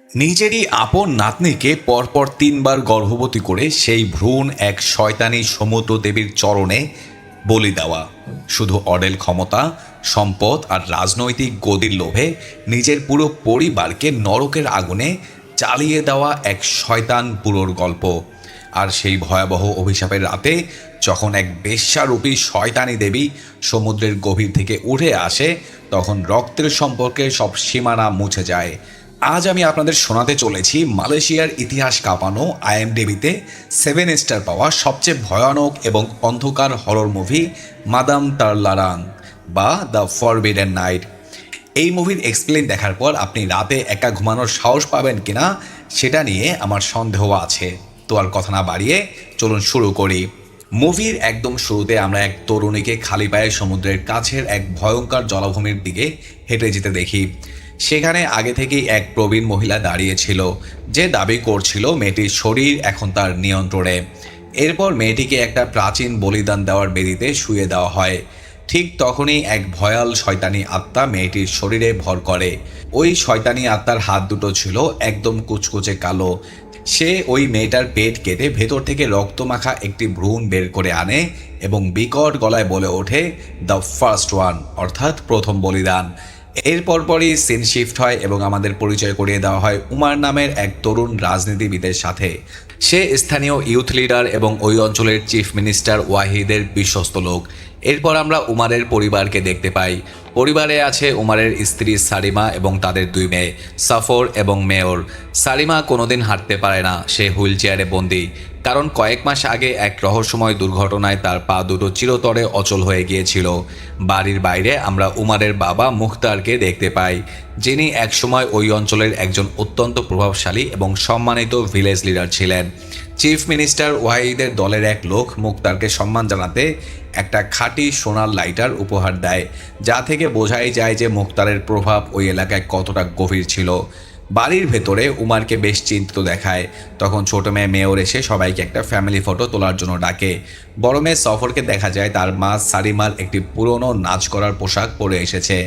নিজেরই আপন নাতনিকে পরপর ৩ বার গর্ভবতী করে সেই ভ্রূণ এক শয়তানি সমুদ্র দেবীর চরণে বলি দেওয়া। শুধু অডেল ক্ষমতা, সম্পদ আর রাজনৈতিক গদির লোভে নিজের পুরো পরিবারকে নরকের আগুনে জ্বালিয়ে দেওয়া এক শয়তান বুড়োর গল্প। আর সেই ভয়াবহ অভিশাপের রাতে যখন এক বেশ্যারূপী শয়তানি দেবী সমুদ্রের গভীর থেকে উঠে আসে, তখন রক্তের সম্পর্কে সব সীমানা মুছে যায়। আজ আমি আপনাদের শোনাতে চলেছি মালয়েশিয়ার ইতিহাস কাঁপানো আইএমডিবিতে 7 স্টার পাওয়া সবচেয়ে ভয়ানক এবং অন্ধকার হরর মুভি মাদাম তারলারাং বা দ্য ফরবিডেন নাইট। এই মুভির এক্সপ্লেন দেখার পর আপনি রাতে একা ঘুমানোর সাহস পাবেন কিনা সেটা নিয়ে আমার সন্দেহ আছে। তো আর কথা না বাড়িয়ে চলুন শুরু করি। মুভির একদম শুরুতে আমরা এক তরুণীকে খালি পায়ে সমুদ্রের কাছের এক ভয়ঙ্কর জলাভূমির দিকে হেঁটে যেতে দেখি। সেখানে আগে থেকেই এক প্রবীণ মহিলা দাঁড়িয়েছিল, যে দাবি করছিল মেয়েটির শরীর এখন তার নিয়ন্ত্রণে। এরপর মেয়েটিকে একটা প্রাচীন বলিদান দেওয়ার বেদিতে শুয়ে দেওয়া হয়। ঠিক তখনই এক ভয়াল শয়তানি আত্মা মেয়েটির শরীরে ভর করে। ওই শয়তানি আত্মার হাত দুটো ছিল একদম কুচকুচে কালো। সে ওই মেয়েটার পেট কেটে ভেতর থেকে রক্তমাখা একটি ভ্রূণ বের করে আনে এবং বিকট গলায় বলে ওঠে, দ্য ফার্স্ট ওয়ান, অর্থাৎ প্রথম বলিদান। এর পরপরই সিন শিফট হয় এবং আমাদের পরিচয় করিয়ে দেওয়া হয় উমার নামের এক তরুণ রাজনীতিবিদের সাথে। সে স্থানীয় ইউথ লিডার এবং ওই অঞ্চলের চিফ মিনিস্টার ওয়াহিদের বিশ্বস্ত লোক। এরপর আমরা উমারের পরিবারকে দেখতে পাই। পরিবারে আছে উমারের স্ত্রী সারিমা এবং তাদের 2 মেয়ে সফর এবং মেয়র। সারিমা কোনোদিন হাঁটতে পারে না, সে হুইল চেয়ারে বন্দী, কারণ কয়েক মাস আগে এক রহস্যময় দুর্ঘটনায় তার পা দুটো চিরতরে অচল হয়ে গিয়েছিল। বাড়ির বাইরে আমরা উমারের বাবা মুখতারকে দেখতে পাই, যিনি একসময় ওই অঞ্চলের একজন অত্যন্ত প্রভাবশালী এবং সম্মানিত ভিলেজ লিডার ছিলেন। চিফ মিনিস্টার ওয়াহিদের দলের এক লোক মুখতারকে সম্মান জানাতে একটা খাঁটি সোনার লাইটার উপহার দেয়, যা থেকে বোঝাই যায় যে মুখতারের প্রভাব ওই এলাকায় কতটা গভীর ছিল। বাড়ির ভেতরে উমারকে বেশ চিন্তিত দেখায়। তখন ছোট মেয়ে মেয়র এসে সবাইকে একটা ফ্যামিলি ফটো তোলার জন্য ডাকে। বড় মেয়ে সফরকে দেখা যায় তার মা সারিমার একটি পুরনো নাচ করার পোশাক পরে এসেছে।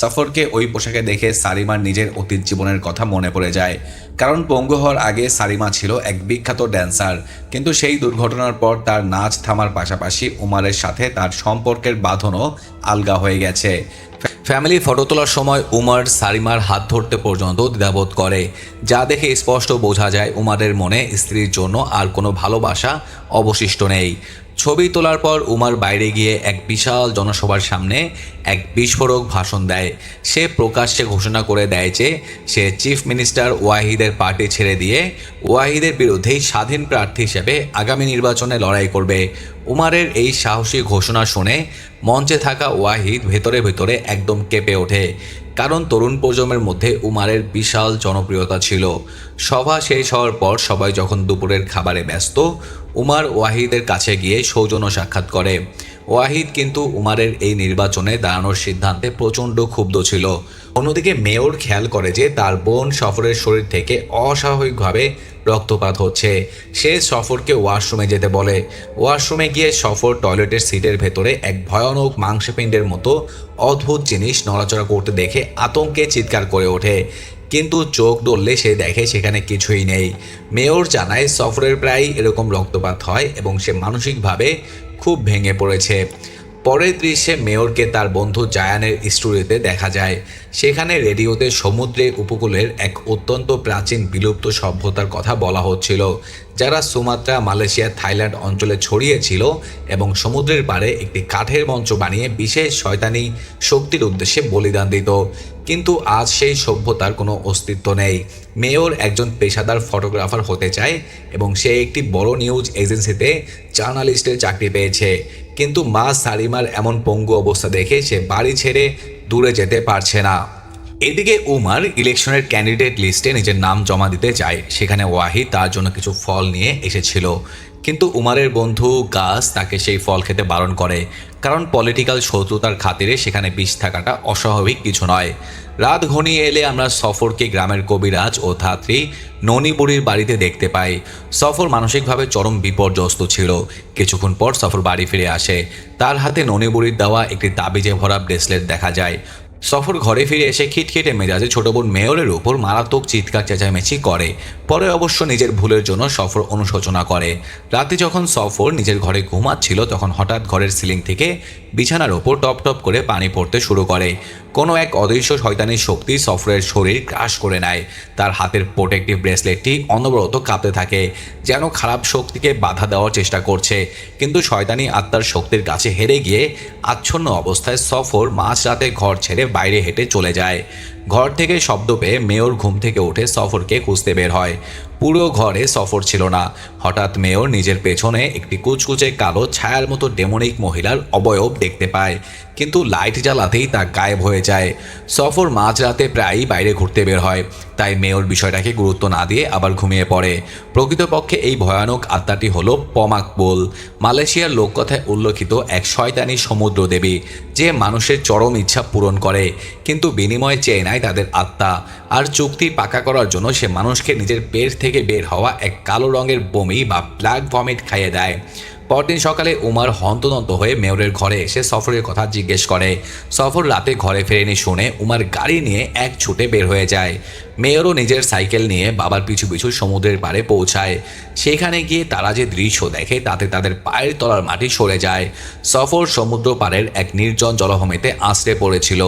সফরকে ওই পোশাকে দেখে সারিমার নিজের অতীত জীবনের কথা মনে পড়ে যায়, কারণ পঙ্গু হওয়ার আগে সারিমা ছিল এক বিখ্যাত ড্যান্সার। কিন্তু সেই দুর্ঘটনার পর তার নাচ থামার পাশাপাশি উমারের সাথে তার সম্পর্কের বাঁধনও আলগা হয়ে গেছে। ফ্যামিলি ফটো তোলার সময় উমার সারিমার হাত ধরতে পর্যন্ত দ্বিধাবোধ করে, যা দেখে স্পষ্ট বোঝা যায় উমারের মনে স্ত্রীর জন্য আর কোনো ভালোবাসা অবশিষ্ট নেই। ছবি তোলার পর উমার বাইরে গিয়ে এক বিশাল জনসভার সামনে এক বিস্ফোরক ভাষণ দেয়। সে প্রকাশ্যে ঘোষণা করে দেয় যে সে চিফ মিনিস্টার ওয়াহিদের পার্টি ছেড়ে দিয়ে ওয়াহিদের বিরুদ্ধেই স্বাধীন প্রার্থী হিসেবে আগামী নির্বাচনে লড়াই করবে। উমারের এই সাহসী ঘোষণা শুনে মঞ্চে থাকা ওয়াহিদ ভেতরে ভেতরে একদম কেঁপে ওঠে, কারণ তরুণ প্রজন্মের মধ্যে উমারের বিশাল জনপ্রিয়তা ছিল। সভা শেষ হওয়ার পর সবাই যখন দুপুরের খাবারে ব্যস্ত, উমার ওয়াহিদের কাছে গিয়ে সৌজন্য সাক্ষাৎ করে। ওয়াহিদ কিন্তু উমারের এই নির্বাচনে দাঁড়ানোর সিদ্ধান্তে প্রচণ্ড ক্ষুব্ধ ছিল। অন্যদিকে মেয়র খেয়াল করে যে তার বোন সফরের শরীর থেকে অস্বাভাবিকভাবে রক্তপাত হচ্ছে। সে সফরকে ওয়াশরুমে যেতে বলে। ওয়াশরুমে গিয়ে সফর টয়লেটের সিটের ভেতরে এক ভয়ানক মাংসপিণ্ডের মতো অদ্ভুত জিনিস নড়াচড়া করতে দেখে আতঙ্কে চিৎকার করে ওঠে, কিন্তু চোখ ধরলে সে দেখে সেখানে কিছুই নেই। মেয়র জানায় সফরের প্রায় এরকম রক্তপাত হয় এবং সে মানসিকভাবে খুব ভেঙে পড়েছে। পরের দৃশ্যে মেয়রকে তার বন্ধু জায়ানের স্টুডিওতে দেখা যায়। সেখানে রেডিওতে সমুদ্রের উপকূলের এক অত্যন্ত প্রাচীন বিলুপ্ত সভ্যতার কথা বলা হচ্ছিল, যারা সুমাত্রা, মালয়েশিয়া, থাইল্যান্ড অঞ্চলে ছড়িয়েছিল এবং সমুদ্রের পাড়ে একটি কাঠের মঞ্চ বানিয়ে বিশেষ শয়তানি শক্তির উদ্দেশ্যে বলিদান দিত। কিন্তু আজ সেই সভ্যতার কোনো অস্তিত্ব নেই। মেয়র একজন পেশাদার ফটোগ্রাফার হতে চায় এবং সে একটি বড় নিউজ এজেন্সিতে জার্নালিস্টের চাকরি পেয়েছে, কিন্তু মা সারিমার এমন পঙ্গু অবস্থা দেখে সে বাড়ি ছেড়ে দূরে যেতে পারছে না। এদিকে উমার ইলেকশনের ক্যান্ডিডেট লিস্টে নিজের নাম জমা দিতে যায়। সেখানে ওয়াহিদ তার জন্য কিছু ফল নিয়ে এসেছিল, কিন্তু উমারের বন্ধু গাস তাকে সেই ফল খেতে বারণ করে, কারণ পলিটিক্যাল শত্রুতার খাতিরে সেখানে বিষ থাকাটা অস্বাভাবিক কিছু নয়। রাত ঘনিয়ে এলে আমরা সফরকে গ্রামের কবিরাজ ও ধাত্রী ননি বুড়ির বাড়িতে দেখতে পাই। সফর মানসিকভাবে চরম বিপর্যস্ত ছিল। কিছুক্ষণ পর সফর বাড়ি ফিরে আসে। তার হাতে ননি বুড়ির দেওয়া একটি তাবিজে ভরা ব্রেসলেট দেখা যায়। সফর ঘরে ফিরে এসে খিটখিটে মেজাজে ছোট বোন মেয়রের উপর মারাত্মক চিৎকার চেঁচামেচি করে। পরে অবশ্য নিজের ভুলের জন্য সফর অনুশোচনা করে। রাতে যখন সফর নিজের ঘরে ঘুমাচ্ছিল তখন হঠাৎ ঘরের সিলিং থেকে বিছানার ওপর টপ টপ করে পানি পড়তে শুরু করে। কোনো এক অদৃশ্য শয়তানি শক্তি সফরের শরীর ক্রাশ করে নেয়। তার হাতের প্রোটেক্টিভ ব্রেসলেটটি অনবরত কাঁপতে থাকে, যেন খারাপ শক্তিকে বাধা দেওয়ার চেষ্টা করছে। কিন্তু শয়তানি আত্মার শক্তির কাছে হেরে গিয়ে আচ্ছন্ন অবস্থায় সফর মাঝরাতে ঘর ছেড়ে বাইরে হেঁটে চলে যায়। ঘর থেকে শব্দ পেয়ে মেয়র ঘুম থেকে উঠে সফরকে খুঁজতে বের হয়। পুরো ঘরে সফর ছিল না। হঠাৎ মেয়র নিজের পেছনে একটি কুচকুচে কালো ছায়ার মতো ডেমনিক মহিলার অবয়ব দেখতে পায়, কিন্তু লাইট জ্বালাতেই তা গায়েব হয়ে যায়। সফর মাঝরাতে প্রায়ই বাইরে ঘুরতে বের হয়, তাই মেয়র বিষয়টাকে গুরুত্ব না দিয়ে আবার ঘুমিয়ে পড়ে। প্রকৃতপক্ষে এই ভয়ানক আত্মাটি হলো পমাকবুল, মালয়েশিয়ার লোককথায় উল্লেখিত এক শয়তানি সমুদ্র দেবী, যে মানুষের চরম ইচ্ছা পূরণ করে কিন্তু বিনিময়ে চেয়ে নেয় তাদের আত্মা। আর চুক্তি পাকা করার জন্য সে মানুষকে নিজের পেট থেকে বের হওয়া এক কালো রঙের বমি বা ব্ল্যাক ভমিট খাইয়ে দেয়। পরদিন সকালে উমার হন্তদন্ত হয়ে মেয়রের ঘরে এসে সফরের কথা জিজ্ঞেস করে। সফর রাতে ঘরে ফেরেনি শুনে উমার গাড়ি নিয়ে এক ছুটে বের হয়ে যায়। মেয়রও নিজের সাইকেল নিয়ে বাবার পিছু পিছু সমুদ্রের পাড়ে পৌঁছায়। সেখানে গিয়ে তারা যে দৃশ্য দেখে তাতে তাদের পায়ের তলার মাটি সরে যায়। সফর সমুদ্র পাড়ের এক নির্জন জলভূমিতে আশ্রে পড়েছিল।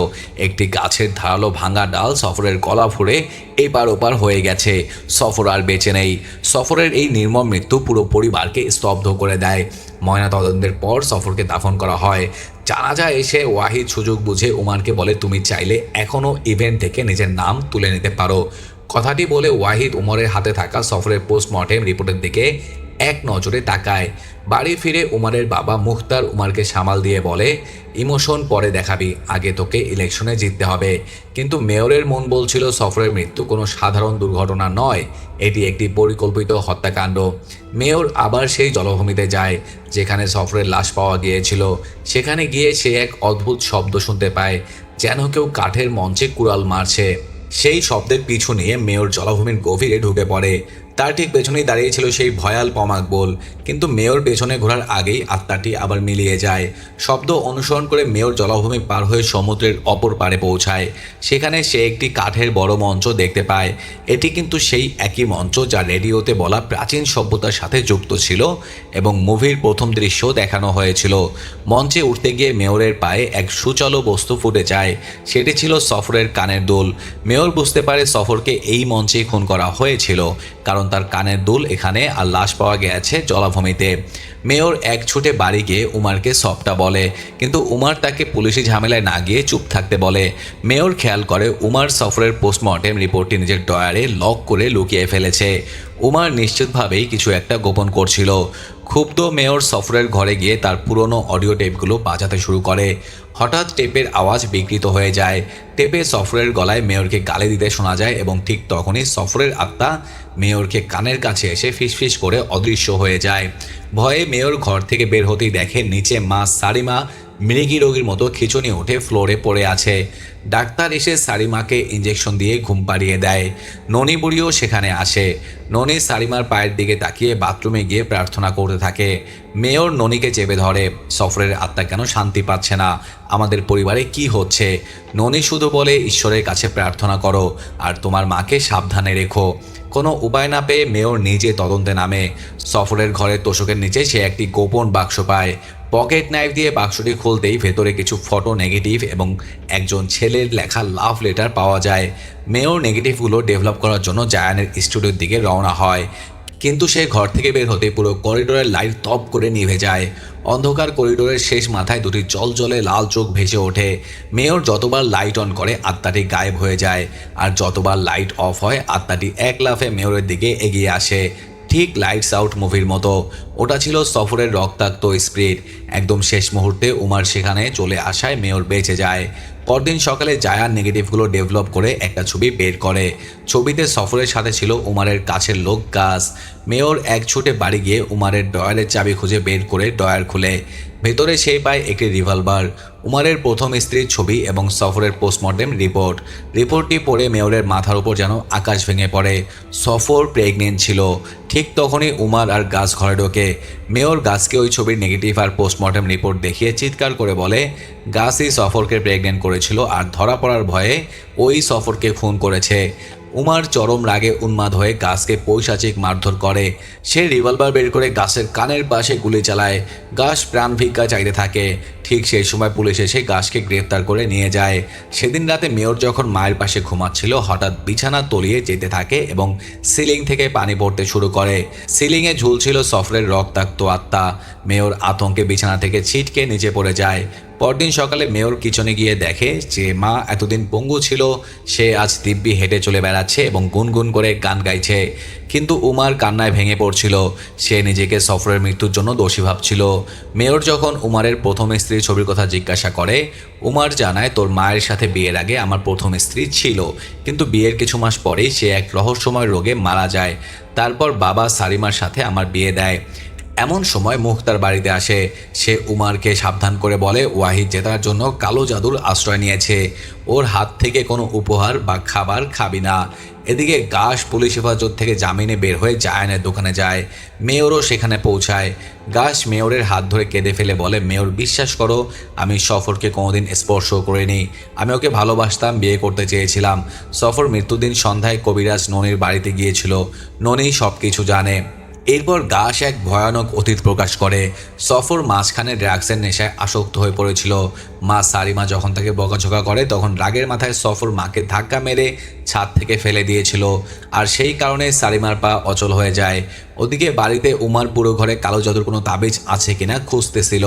একটি গাছের ধারালো ভাঙা ডাল সফরের গলা ফুঁড়ে এপার ওপার হয়ে গেছে। সফর আর বেঁচে নেই। সফরের এই নির্মম মৃত্যু পুরো পরিবারকে স্তব্ধ করে দেয়। ময়নাতদন্তের পর সফরকে দাফন করা হয়। জানাজা এসে ওয়াহিদ সুযোগ বুঝে উমারকে বলে, তুমি চাইলে এখনও ইভেন্ট থেকে নিজের নাম তুলে নিতে পারো। কথাটি বলে ওয়াহিদ উমরের হাতে থাকা সফরের পোস্টমর্টেম রিপোর্টের দিকে এক নজরে তাকায়। বাড়ি ফিরে উমারের বাবা মুখতার উমারকে সামাল দিয়ে বলে, ইমোশন পরে দেখাবি, আগে তোকে ইলেকশনে জিততে হবে। কিন্তু মেয়রের মন বলছিল সফরের মৃত্যু কোনো সাধারণ দুর্ঘটনা নয়, এটি একটি পরিকল্পিত হত্যাকাণ্ড। মেয়র আবার সেই জলভূমিতে যায় যেখানে সফরের লাশ পাওয়া গিয়েছিল। সেখানে গিয়ে সে এক অদ্ভুত শব্দ শুনতে পায়, যেন কেউ কাঠের মঞ্চে কুড়াল মারছে। সেই শব্দের পিছু নিয়ে মেয়র জলাভূমির গভীরে ঢুকে পড়ে। তার ঠিক পেছনেই দাঁড়িয়েছিল সেই ভয়াল পমাকবুল। কিন্তু মেয়র পেছনে ঘোরার আগেই আত্মাটি আবার মিলিয়ে যায়। শব্দ অনুসরণ করে মেয়র জলাভূমি পার হয়ে সমুদ্রের অপর পারে পৌঁছায়। সেখানে সে একটি কাঠের বড় মঞ্চ দেখতে পায়। এটি কিন্তু সেই একই মঞ্চ যা রেডিওতে বলা প্রাচীন সভ্যতার সাথে যুক্ত ছিল এবং মুভির প্রথম দৃশ্য দেখানো হয়েছিল। মঞ্চে উঠতে গিয়ে মেয়রের পায়ে এক সুচালো বস্তু ফুটে যায়। সেটি ছিল সফরের কানের দুল। মেয়র বুঝতে পারে সফরকে এই মঞ্চেই খুন করা হয়েছিল, কারণ তার কানের দুল এখানে আর লাশ পাওয়া গেছে জলাভূমিতে। মেয়র এক ছুটে বাড়ি গিয়ে উমারকে সবটা বলে, কিন্তু উমার তাকে পুলিশি ঝামেলায় না গিয়ে চুপ থাকতে বলে। মেয়র খেয়াল করে উমার সফরের পোস্টমর্টেম রিপোর্টটি নিজের ড্রয়ারে লক করে লুকিয়ে ফেলেছে। উমার নিশ্চিতভাবেই কিছু একটা গোপন করছিল। ক্ষুব্ধ মেয়র সফরের ঘরে গিয়ে তার পুরনো অডিও টেপগুলো বাজাতে শুরু করে। হঠাৎ টেপের আওয়াজ বিকৃত হয়ে যায়। টেপে সফরের গলায় মেয়রকে গালি দিতে শোনা যায় এবং ঠিক তখনই সফরের আত্মা মেয়রকে কানের কাছে এসে ফিসফিস করে অদৃশ্য হয়ে যায়। ভয়ে মেয়র ঘর থেকে বের হতেই দেখে নিচে মা সারিমা মৃগী রোগীর মতো খিঁচুনি উঠে ফ্লোরে পড়ে আছে। ডাক্তার এসে সারিমাকে ইঞ্জেকশন দিয়ে ঘুম পাড়িয়ে দেয়। ননি বুড়িও সেখানে আসে। ননি সারিমার পায়ের দিকে তাকিয়ে বাথরুমে গিয়ে প্রার্থনা করতে থাকে। মেয়র ননিকে চেপে ধরে, সফরের আত্মা কেন শান্তি পাচ্ছে না, আমাদের পরিবারে কি হচ্ছে? ননি শুধু বলে, ঈশ্বরের কাছে প্রার্থনা করো আর তোমার মাকে সাবধানে রেখো। কোনো উপায় না পেয়ে মেয়র নিজে তদন্তে নামে। সফরের ঘরের তোষকের নিচে সে একটি গোপন বাক্স পায়। পকেট নাইফ দিয়ে বাক্সটি খুলতেই ভেতরে কিছু ফটো নেগেটিভ এবং একজন ছেলের লেখা লাভ লেটার পাওয়া যায়। মেয়র নেগেটিভগুলো ডেভেলপ করার জন্য জায়ানের স্টুডিওর দিকে রওনা হয়, কিন্তু সে ঘর থেকে বের হতে পুরো করিডোরের লাইট তপ করে নিভে যায়। অন্ধকার করিডোরের শেষ মাথায় দুটি জলজলে লাল চোখ ভেসে ওঠে। মেয়র যতবার লাইট অন করে আত্মাটি গায়েব হয়ে যায়, আর যতবার লাইট অফ হয় আত্মাটি এক লাফে মেয়রের দিকে এগিয়ে আসে, ঠিক লাইটস আউট মুভির মতো। ওটা ছিল সফরের রক্তাক্ত স্পিরিট। একদম শেষ মুহূর্তে উমার সেখানে চলে আসায় মেয়র বেঁচে যায়। পরদিন সকালে জায়ান নেগেটিভগুলো ডেভেলপ করে একটা ছবি বের করে। ছবিতে সফরের সাথে ছিল উমারের কাছের লোক গাছ। মেয়র এক ছুটে বাড়ি গিয়ে উমারের ড্রয়ারের চাবি খুঁজে বের করে ড্রয়ার খুলে ভেতরে সেই পায় একটি রিভলভার। উমারের প্রথম স্ত্রীর ছবি এবং সফরের পোস্টমর্টেম রিপোর্টটি পড়ে মেয়রের মাথার উপর যেন আকাশ ভেঙে পড়ে। সফর প্রেগনেন্ট ছিল। ঠিক তখনই উমার আর গাছ ঘরে ঢোকে। মেয়র গাছকে ওই ছবির নেগেটিভ আর পোস্টমর্টেম রিপোর্ট দেখিয়ে চিৎকার করে বলে গাছই সফরকে প্রেগনেন্ট করেছিল আর ধরা পড়ার ভয়ে ওই সফরকে খুন করেছে। উমার চরম রাগে উন্মাদ হয়ে গাছকে পৈশাচিক মারধর করে। সে রিভলভার বের করে গাছের কানের পাশে গুলি চালায়। গাছ প্রাণ ভিক্ষা চাইতে থাকে। ঠিক সেই সময় পুলিশ এসে গাছকে গ্রেফতার করে নিয়ে যায়। সেদিন রাতে মেয়র যখন মায়ের পাশে ঘুমাচ্ছিল হঠাৎ বিছানা তলিয়ে যেতে থাকে এবং সিলিং থেকে পানি পড়তে শুরু করে। সিলিংয়ে ঝুলছিল সফরের রক্তাক্ত আত্মা। মেয়র আতঙ্কে বিছানা থেকে ছিটকে নিচে পড়ে যায়। পরদিন সকালে মেয়র কিচনে গিয়ে দেখে যে মা এতদিন পঙ্গু ছিল সে আজ দিব্যি হেঁটে চলে বেড়াচ্ছে এবং গুনগুন করে গান গাইছে। কিন্তু উমার কান্নায় ভেঙে পড়ছিল। সে নিজেকে সফরের মৃত্যুর জন্য দোষী ভাবছিল। মেয়র যখন উমারের প্রথম স্ত্রীর ছবির কথা জিজ্ঞাসা করে উমার জানায় তোর মায়ের সাথে বিয়ের আগে আমার প্রথম স্ত্রী ছিল, কিন্তু বিয়ের কিছু মাস পরেই সে এক রহস্যময় রোগে মারা যায়। তারপর বাবা সারিমার সাথে আমার বিয়ে দেয়। এমন সময় মুখতার বাড়িতে আসে। সে উমারকে সাবধান করে বলে ওয়াহিদ জেতার জন্য কালো জাদুর আশ্রয় নিয়েছে। ওর হাত থেকে কোনো উপহার বা খাবার খাবি না। এদিকে গাছ পুলিশ হেফাজত থেকে জামিনে বের হয়ে জায়ানের দোকানে যায়। মেয়রও সেখানে পৌঁছায়। গাছ মেয়রের হাত ধরে কেঁদে ফেলে বলে মেয়র বিশ্বাস করো আমি সফরকে কোনোদিন স্পর্শ করিনি। আমি ওকে ভালোবাসতাম, বিয়ে করতে চেয়েছিলাম। সফর মৃত্যুদিন সন্ধ্যায় কবিরাজ ননির বাড়িতে গিয়েছিল। ননি সব কিছু জানে। এরপর গাছ এক ভয়ানক অতীত প্রকাশ করে। সফর মাঝখানে ড্রাগসের নেশায় আসক্ত হয়ে পড়েছিল। মা সারিমা যখন তাকে বকাঝকা করে তখন রাগের মাথায় সফর মাকে ধাক্কা মেরে ছাদ থেকে ফেলে দিয়েছিল, আর সেই কারণে সারিমার পা অচল হয়ে যায়। ওদিকে বাড়িতে উমার পুরো ঘরে কালো জাদুর কোনো তাবিজ আছে কিনা খুঁজতেছিল।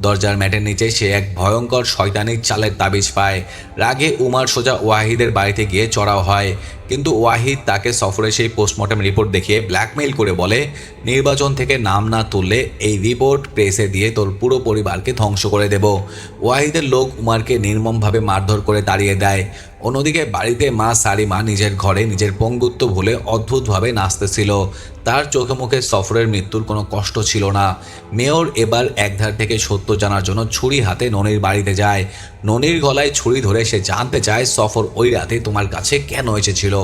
দরজার ম্যাটের নিচে সে এক ভয়ঙ্কর শয়তানির চালের তাবিজ পায়। রাগে উমার সোজা ওয়াহিদের বাড়িতে গিয়ে চড়াও হয়, কিন্তু ওয়াহিদ তাকে সফরের সেই পোস্টমর্টেম রিপোর্ট দেখিয়ে ব্ল্যাকমেইল করে বলে নির্বাচন থেকে নাম না তুললে এই রিপোর্ট প্রেসে দিয়ে তোর পুরো পরিবারকে ধ্বংস করে দেব। ওয়াহিদের লোক উমারকে নির্মমভাবে মারধর করে তাড়িয়ে দেয়। অন্যদিকে বাড়িতে মা সারিমা নিজের ঘরে নিজের পঙ্গুত্ব ভুলে অদ্ভুতভাবে নাচতেছিল। তার চোখে মুখে সফরের মৃত্যুর কোনো কষ্ট ছিল না। মেয়র এবার একধার থেকে সত্য জানার জন্য ছুরি হাতে ননির বাড়িতে যায়। ননির গলায় ছুরি ধরে সে জানতে চায় সফর ওই রাতে তোমার কাছে কেন এসেছিল।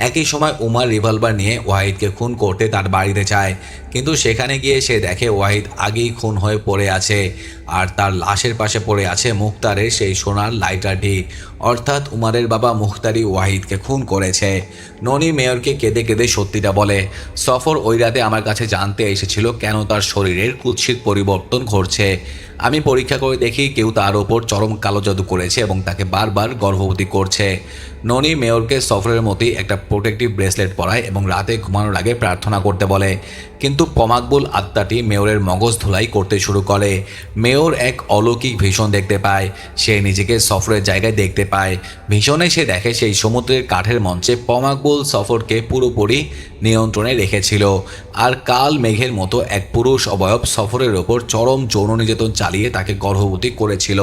একই সময় উমার রিভলভার নিয়ে ওয়াহিদকে খুন করতে তার বাড়িতে চায়, কিন্তু সেখানে গিয়ে সে দেখে ওয়াহিদ আগেই খুন হয়ে পড়ে আছে, আর তার লাশের পাশে পড়ে আছে মুখতারের সেই সোনার লাইটারটি। অর্থাৎ উমারের বাবা মুখতারই ওয়াহিদকে খুন করেছে। ননি মেয়রকে কেঁদে কেঁদে সত্যিটা বলে সফর ওই রাতে আমার কাছে জানতে এসেছিল কেন তার শরীরের কুৎসিত পরিবর্তন ঘটছে। আমি পরীক্ষা করে দেখি কেউ তার ওপর চরম কালো জাদু করেছে এবং তাকে বারবার গর্ভবতী করছে। ননি মেয়রকে সফরের মতোই একটা প্রোটেক্টিভ ব্রেসলেট পরায় এবং রাতে ঘুমানোর আগে প্রার্থনা করতে বলে, কিন্তু পমাকবুল আত্মাটি মেয়রের মগজ ধুলাই করতে শুরু করে। মেয়র এক অলৌকিক ভীষণ দেখতে পায়। সে নিজেকে সফরের জায়গায় দেখতে পায়। ভীষণে সে দেখে সেই সমুদ্রের কাঠের মঞ্চে পমাকবুল সফরকে পুরোপুরি নিয়ন্ত্রণে রেখেছিল, আর কাল মেঘের মতো এক পুরুষ অবয়ব সফরের ওপর চরম যৌন নির্যাতন চালিয়ে তাকে গর্ভবতী করেছিল।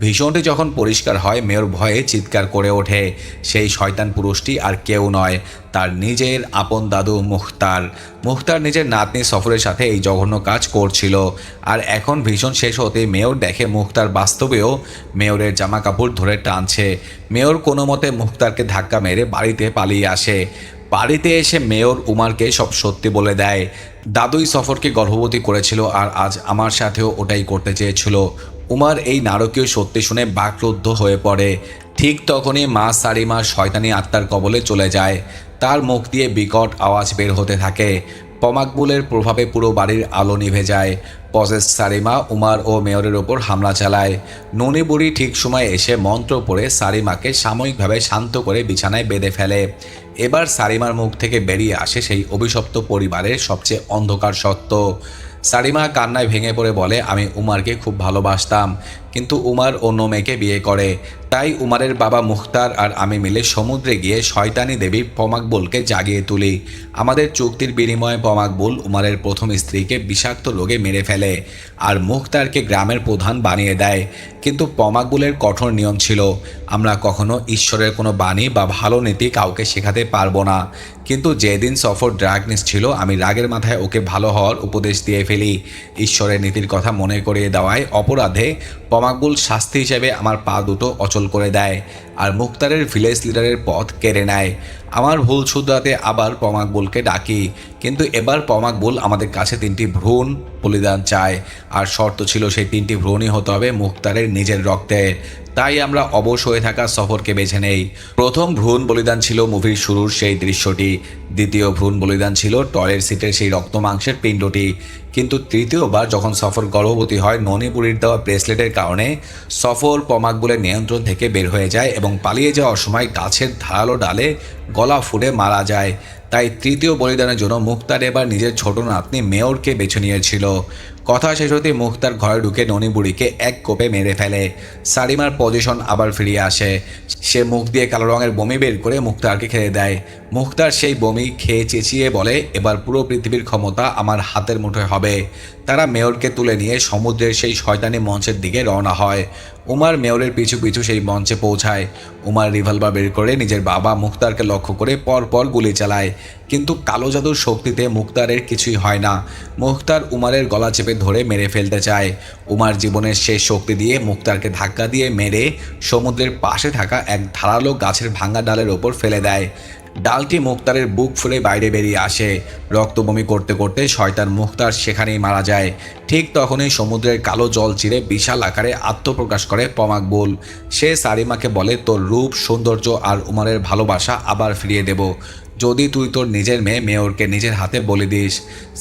ভীষণটি যখন পরিষ্কার হয় মেয়র ভয়ে চিৎকার করে ওঠে। সেই শয়তান পুরুষটি আর কেউ নয়, তার নিজের আপন দাদু মুখতার। মুখতার নিজের নাতনি সফরের সাথে এই জঘন্য কাজ করছিল। আর এখন ভীষণ শেষ হতে মেয়র দেখে মুখতার বাস্তবেও মেয়রের জামা কাপড় ধরে টানছে। মেয়র কোনো মতে মুখতারকে ধাক্কা মেরে বাড়িতে পালিয়ে আসে। বাড়িতে এসে মেয়র উমারকে সব সত্যি বলে দেয়। দাদুই সফরকে গর্ভবতী করেছিল আর আজ আমার সাথেও ওটাই করতে চেয়েছিল। উমার এই নারকীয় সত্যি শুনে বাকরুদ্ধ হয়ে পড়ে। ঠিক তখনই মা সারিমা শয়তানি আত্মার কবলে চলে যায়। তার মুখ দিয়ে বিকট আওয়াজ বের হতে থাকে। পমাকবুলের প্রভাবে পুরো বাড়ির আলো নিভে যায়। পজেস সারিমা উমার ও মেয়রের ওপর হামলা চালায়। ননি বুড়ি ঠিক সময় এসে মন্ত্র পড়ে সারিমাকে সাময়িকভাবে শান্ত করে বিছানায় বেঁধে ফেলে। এবার সারিমার মুখ থেকে বেরিয়ে আসে সেই অভিশপ্ত পরিবারের সবচেয়ে অন্ধকার সত্য। সারিমা কান্নায় ভেঙে পড়ে বলে আমি উমারকে খুব ভালোবাসতাম, কিন্তু উমার অন্য মেয়েকে বিয়ে করে। তাই উমারের বাবা মুখতার আর আমি মিলে সমুদ্রে গিয়ে শয়তানি দেবী পমাকবুলকে জাগিয়ে তুলি। আমাদের চুক্তির বিনিময়ে পমাকবুল উমারের প্রথম স্ত্রীকে বিষাক্ত রোগে মেরে ফেলে আর মুখতারকে গ্রামের প্রধান বানিয়ে দেয়। কিন্তু পমাকবুলের কঠোর নিয়ম ছিল, আমরা কখনো ঈশ্বরের কোনো বাণী বা ভালো নীতি কাউকে শেখাতে পারবো না। কিন্তু যেদিন সফর ড্রাগ নিচ্ছিল আমি রাগের মাথায় ওকে ভালো হওয়ার উপদেশ দিয়ে ফেলি। ঈশ্বরের নীতির কথা মনে করিয়ে দেওয়ায় অপরাধে পমাকবুল শাস্তি হিসেবে আমার পা দুটো অচল করে দেয় আর মুক্তারের ভিলেজ লিডারের পদ কেড়ে নেয়। আমার ভুল শুধরাতে আবার পমাকবুলকে ডাকি, কিন্তু এবার পমাকবুল আমাদের কাছে 3টি ভ্রূণ বলিদান চায় আর শর্ত ছিল সেই 3টি ভ্রূণই হতে হবে মুক্তারের নিজের রক্তে। তাই আমরা অবশ হয়ে থাকা সফরকে বেছে নেই। প্রথম ভ্রূণ বলিদান ছিল মুভির শুরুর সেই দৃশ্যটি, দ্বিতীয় ভ্রূণ বলিদান ছিল টয়লেট সিটের সেই রক্ত মাংসের পিণ্ডটি, কিন্তু তৃতীয়বার যখন সফর গর্ভবতী হয় ননিপুরীর দেওয়া ব্রেসলেটের কারণে সফর পমাকবুলের নিয়ন্ত্রণ থেকে বের হয়ে যায় এবং পালিয়ে যাওয়ার সময় গাছের ধারালো ডালে গলা ফুটে মারা যায়। তাই তৃতীয় বলিদানের জন্য মুক্তার এবার নিজের ছোট নাতনি মেয়রকে বেছে নিয়েছিল। কথা শেষ হতে মুক্তার ঘরে ঢুকে ননিবুড়িকে এক কোপে মেরে ফেলে। সারিমার পজিশন আবার ফিরিয়ে আসে। সে মুখ দিয়ে কালো রঙের বমি বের করে মুক্তারকে খেয়ে দেয়। মুক্তার সেই বমি খেয়ে চেঁচিয়ে বলে, এবার পুরো পৃথিবীর ক্ষমতা আমার হাতের মুঠোয় হবে। তারা মেয়রকে তুলে নিয়ে সমুদ্রের সেই শয়তানি মঞ্চের দিকে রওনা হয়। উমার মেয়রের পিছু পিছু সেই মঞ্চে পৌঁছায়। উমার রিভলভার বের করে নিজের বাবা মুক্তারকে লক্ষ্য করে পরপর গুলি চালায়, কিন্তু কালো জাদুর শক্তিতে মুক্তারের কিছুই হয় না। মুক্তার উমারের গলা চেপে ধরে মেরে ফেলতে চায়। উমার জীবনের শেষ শক্তি দিয়ে মুক্তারকে ধাক্কা দিয়ে মেরে সমুদ্রের পাশে থাকা এক ধারালো গাছের ভাঙা ডালের ওপর ফেলে দেয়। ডালটি মুক্তারের বুক ফুলে বাইরে বেরিয়ে আসে। রক্তবমি করতে করতে শয়তান মুক্তার সেখানেই মারা যায়। ঠিক তখনই সমুদ্রের কালো জল চিরে বিশাল আকারে আত্মপ্রকাশ করে পমাকবুল। সে সারিমাকে বলে, তোর রূপ, সৌন্দর্য আর উমারের ভালোবাসা আবার ফিরিয়ে দেব যদি তুই তোর নিজের মেয়ে মেয়রকে নিজের হাতে বলি দিস।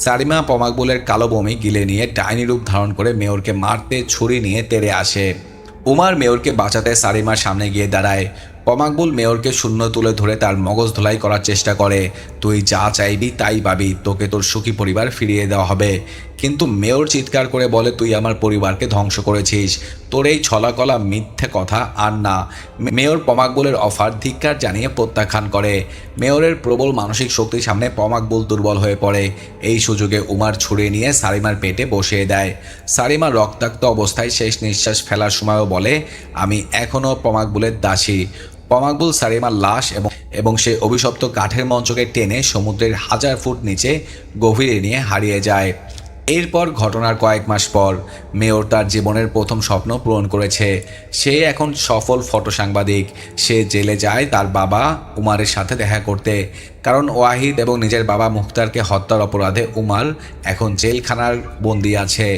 সারিমা পমাকবুলের কালো বমি গিলে নিয়ে ডাইনি রূপ ধারণ করে মেয়রকে মারতে ছুরি নিয়ে তেড়ে আসে। উমার মেয়রকে বাঁচাতে সারিমার সামনে গিয়ে দাঁড়ায়। পমাকবুল মেয়রকে শূন্য তুলে ধরে তার মগজ ধোলাই করার চেষ্টা করে। তুই যা চাইবি তাই পাবি, তোকে তোর সুখী পরিবার ফিরিয়ে দেওয়া হবে। কিন্তু মেয়র চিৎকার করে বলে, তুই আমার পরিবারকে ধ্বংস করেছিস, তোর এই ছলাকলা মিথ্যে কথা আর না। মেয়র পমাকবুলের অফার ধিক্কার জানিয়ে প্রত্যাখ্যান করে। মেয়রের প্রবল মানসিক শক্তির সামনে পমাকবুল দুর্বল হয়ে পড়ে। এই সুযোগে উমার ছুরি নিয়ে সারিমার পেটে বসিয়ে দেয়। সারিমা রক্তাক্ত অবস্থায় শেষ নিঃশ্বাস ফেলার সময়ও বলে, আমি এখনও পমাকবুলের দাসী। পমাকবুল সারিমার লাশ এবং সেই অভিশপ্ত কাঠের মঞ্চকে টেনে সমুদ্রের 1000 ফুট নিচে গভীরে নিয়ে হারিয়ে যায়। এরপর ঘটনার কয়েক মাস পর মেয়র তার জীবনের প্রথম স্বপ্ন পূরণ করেছে। সে এখন সফল ফটো সাংবাদিক। সে জেলে যায় তার বাবা উমারের সাথে দেখা করতে, কারণ ওয়াহিদ এবং নিজের বাবা মুক্তারকে হত্যার অপরাধে উমার এখন জেলখানার বন্দি আছে।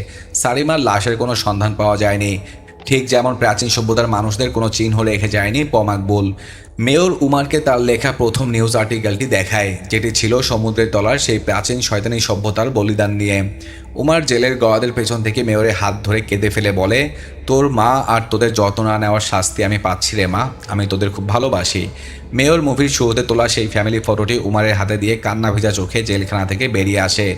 সারিমার লাশের কোনো সন্ধান পাওয়া যায়নি, ঠিক যেমন প্রাচীন সভ্যতার মানুষদের কোনো চিহ্ন রেখে যায়নি পমাকবুল। মেয়র উমারকে তার লেখা প্রথম নিউজ আর্টিকেলটি দেখায়, যেটি ছিল সমুদ্রের তলার সেই প্রাচীন শয়তানি সভ্যতার বলিদান নিয়ে। উমার জেলের গওয়াদের পেছন থেকে মেয়রের হাত ধরে কেঁদে ফেলে বলে, তোর মা আর তোদের যত্ন না নেওয়ার শাস্তি আমি পাচ্ছি রে মা, আমি তোদের খুব ভালোবাসি। মেয়র মুভির শুরুতে তোলা সেই ফ্যামিলি ফটোটি উমারের হাতে দিয়ে কান্না ভেজা চোখে জেলখানা থেকে বেরিয়ে আসে।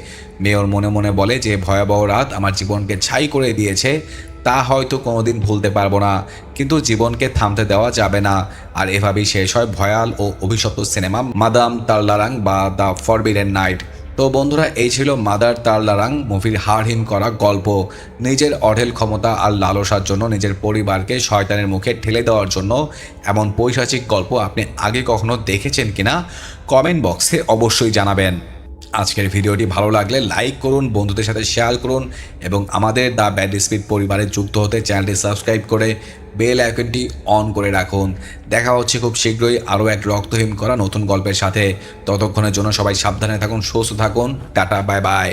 মেয়র মনে মনে বলে, যে ভয়াবহ রাত আমার জীবনকে ছাই করে দিয়েছে তা হয়তো কোনোদিন ভুলতে পারবো না, কিন্তু জীবনকে থামতে দেওয়া যাবে না। আর এভাবেই শেষ হয় ভয়াল ও অভিশপ্ত সিনেমা মাদাম তারলারাং বা দ্য ফরবিডেন নাইট। তো বন্ধুরা, এই ছিল মাদার তারলারাং মুভির হাড়হিম করা গল্প। নিজের অঢেল ক্ষমতা আর লালসার জন্য নিজের পরিবারকে শয়তানের মুখে ঠেলে দেওয়ার জন্য এমন পৈশাচিক গল্প আপনি আগে কখনো দেখেছেন কিনা কমেন্ট বক্সে অবশ্যই জানাবেন। আজকের ভিডিওটি ভালো লাগলে লাইক করুন, বন্ধুদের সাথে শেয়ার করুন এবং আমাদের দ্য ব্যাড স্পিড পরিবারে যুক্ত হতে চ্যানেলটি সাবস্ক্রাইব করে বেল আইকনটি অন করে রাখুন। দেখা হচ্ছে খুব শীঘ্রই আরও এক রক্তহীন করা নতুন গল্পের সাথে। ততক্ষণের জন্য সবাই সাবধানে থাকুন, সুস্থ থাকুন, টাটা, বাই বাই।